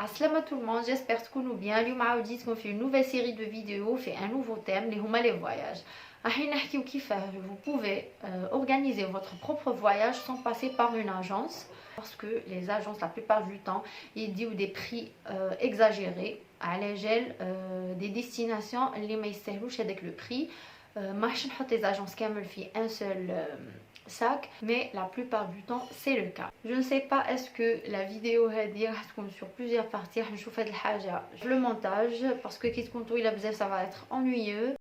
Assalam tout le monde, j'espère que nous bien. اليوم عاوديتكم في une nouvelle série de vidéos في un nouveau thème اللي هما les voyages. راح نحكيو كيفاه vous pouvez organiser votre propre voyage sans passer par une agence parce que les agences la plupart du temps ils disent des prix exagérés على جال des destinations اللي ما يستاهلوش هذاك le prix. ما راحش نحط les agences كامل في un seul sac, mais la plupart du temps c'est le cas. Je ne sais pas est-ce que la vidéo هذه راح تكون sur plusieurs parties. راح نشوف هذه الحاجه le montage parce que كي تكون طويله بزاف ça va être ennuyeux.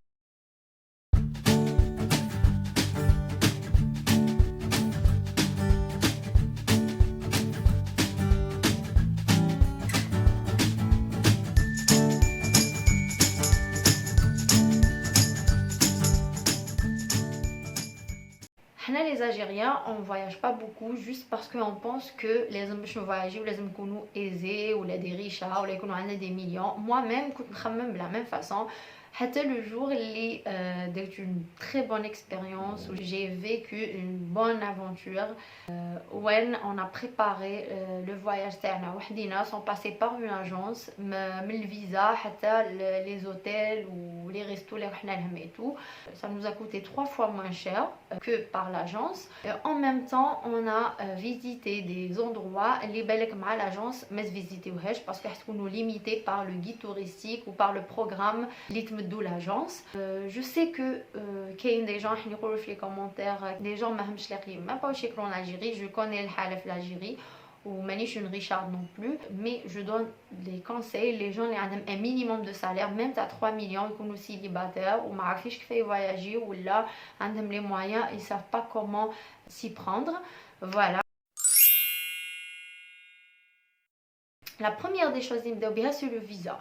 Les Algériens on voyage pas beaucoup juste parce qu'on pense que les hommes باش نفواياجيو لازم نكونوا aisés ولا des riches ولا يكونوا عندنا des millions. Moi-même كنت نخمم de la même façon حتى le jour اللي درت une très bonne expérience où j'ai vécu une bonne aventure when on a préparé le voyage تاعنا وحدينا sans passer par une agence من الفيزا حتى les hôtels ou les restos اللي رحنا لهم et tout. Ça nous a coûté 3 fois moins cher que par l'agence. En même temps on a visité des endroits اللي بالك مع l'agence ما تفيزيتيوهاش parce que حتكونوا limité par le guide touristique ou par le programme اللي تمدوا l'agence. Je sais que كاين des gens qui يقولوا في les commentaires des gens ما همش لاقيين même pas واش يقروا en Algérie. Je connais الحالة في l'Algérie ou مانيش une richarde non plus, mais je donne des conseils les gens اللي عندهم un minimum de salaire même تاع 3 millions يكونوا célibataires وما عارفينش كيف يفواياجي ولا عندهم les moyens ils savent pas comment s'y prendre. Voilà. La première des choses نبداو بها c'est le visa.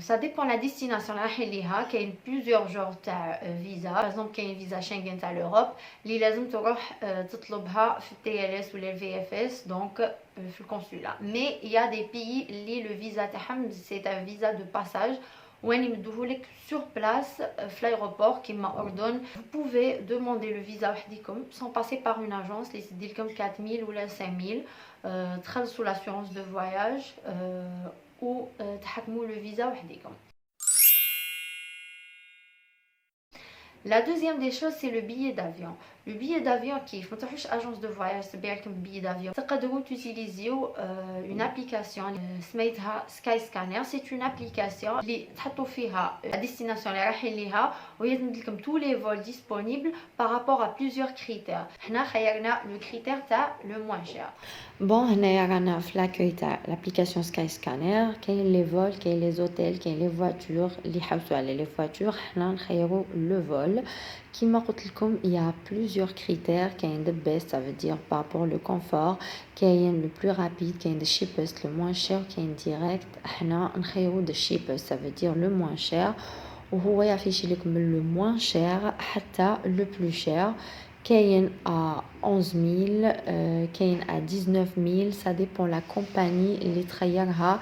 Ça dépend la destination اللي رايحين ليها. كاين plusieurs genres تاع فيزا. par exemple كاين فيزا شنغن تاع لوروب اللي لازم تروح تطلبها في TLS ولا VFS donc في الكونسولا. mais il y a des pays اللي le visa تاعهم c'est un visa de passage وين يمدوهولك sur place في l'aéroport كيما أردن. vous pouvez demander le visa وحديكم sans passer par une agence اللي تديلكم 4000 ولا 5000 تخلصوا l'assurance de voyage ou تحكموا le visa وحديكم. La deuxième des choses c'est le billet d'avion. Le billet d'avion كيف ما تروحوش agence de voyage تبيع لكم billet d'avion تقدروا تيزيليزيو une application سميتها سكاي سكانر. c'est une application اللي تحطوا فيها la destination اللي رايحين ليها وهي تمد لكم tous les vols disponibles par rapport à plusieurs critères. حنا خيرنا le critère تاع le moins cher. Bon, هنايا رانا في لاكوي تاع l'application سكاي سكانر. كاين لي فول كاين لي زوتيل كاين لي فواتور اللي يحوسوا على لي فواتور حنا نخيروا لو فول. كيما قلت لكم il y a plusieurs critères. كاين the best ça veut dire par rapport le confort, كاين le plus rapide, كاين the cheapest le moins cher, كاين direct. حنا نخيروا the cheapest ça veut dire le moins cher وهو يعفيش لكم le moins cher حتى le plus cher. كاين à 11000 كاين à 19000 ça dépend la compagnie اللي تخيرها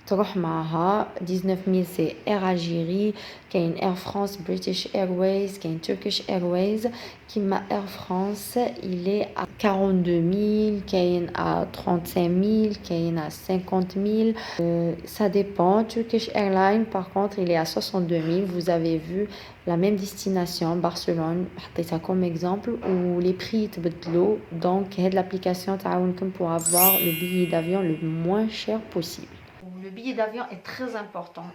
تروح معها. 19000 c'est Air Algérie, كاين Air France, British Airways, كاين Turkish Airways. كيما Air France il est à 42000 كاين à 35000 كاين à 50000 ça dépend. Turkish Airlines par contre il est à 62000. vous avez vu la même destination Barcelone حطيتها comme exemple où les prix يتبدلوا donc هاد l'application تعاونكم pour avoir le billet d'avion le moins cher possible. Le billet d'avion est très important.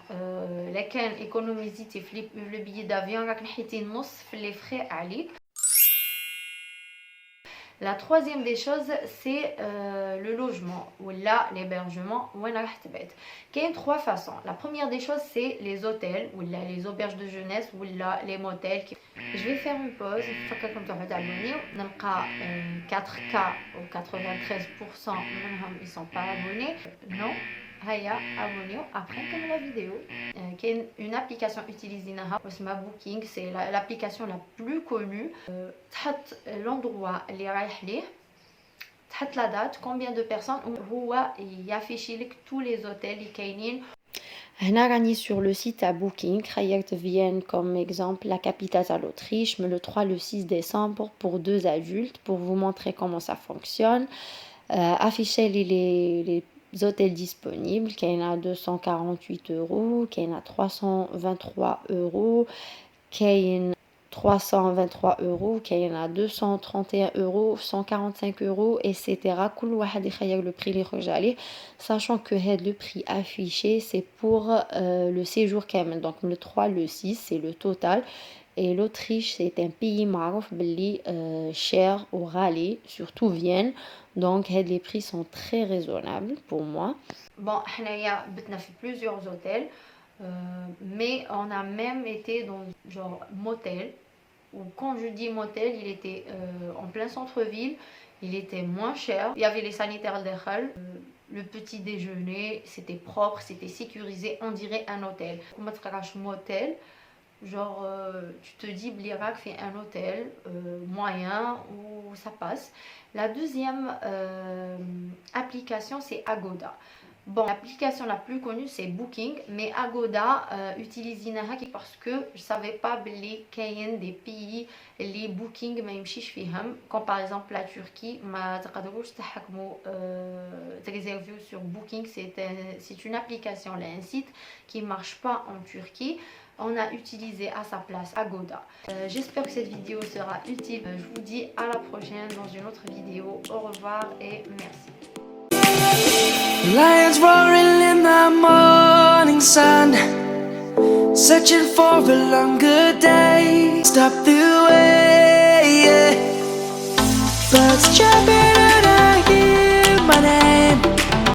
لكن économisيتي في le billet d'avion راك نحيتي نص في les frais عليك. La troisième des choses c'est le logement ou là l'hébergement وين راح تبات. كاين 3 façons. La première des choses c'est les hôtels ou là les auberges de jeunesse ou là les motels. Je vais faire une pause نفكركم تروحوا تعلموني. نلقى 4K ou 93% منهم ils sont pas abonnés. Non. هيا abonnez après comme la vidéo. كاين une application utilisيناها اسمها بوكينغ. c'est l'application la plus connue. تحط l'endroit اللي رايح ليه تحط la date combien de personnes هو يافيشي لك tous les hôtels اللي كاينين. هنا راني sur le site à Booking. خيرت Vienne comme exemple, la capitale à l'Autriche, mais le 3 le 6 décembre pour 2 adultes pour vous montrer comment ça fonctionne. Afficher les hôtels disponibles. Il y en a 248 euros, il y en a 323 euros, il y en a 323 euros, il y en a 231 euros, 145 euros, etc. كل واحد يخير le prix اللي يخرج عليه, sachant que le prix affiché c'est pour le séjour كامل, donc le 3 le 6 c'est le total. Et l'Autriche c'est un pays معروف باللي cher ou غالي, surtout Vienne, donc les prix sont très raisonnables pour moi. Bon, حنايا بتنا في plusieurs hôtels, mais on a même été dans genre motel, ou quand je dis motel, il était en plein centre-ville, il était moins cher, il y avait les sanitaires d'Echal, le petit déjeuner, c'était propre, c'était sécurisé, on dirait un hôtel. Comment tu un motel, genre tu te dis l'Irak fait un hôtel moyen où ça passe. La deuxième application c'est Agoda. Bon, l'application la plus connue c'est Booking, mais Agoda utilise Inahaki parce que je savais pas les كاين des pays les Booking ما يمشيش فيهم, comme par exemple la Turquie ما تقدروش تحكموا تريزيرفيو sur Booking. C'est une application là, un site qui marche pas en Turquie. On a utilisé à sa place Agoda. J'espère que cette vidéo sera utile. Je vous dis à la prochaine dans une autre vidéo. Au revoir et merci. Lions roaring in the morning sun, searching for a longer day. Stop the way, yeah. Birds chirping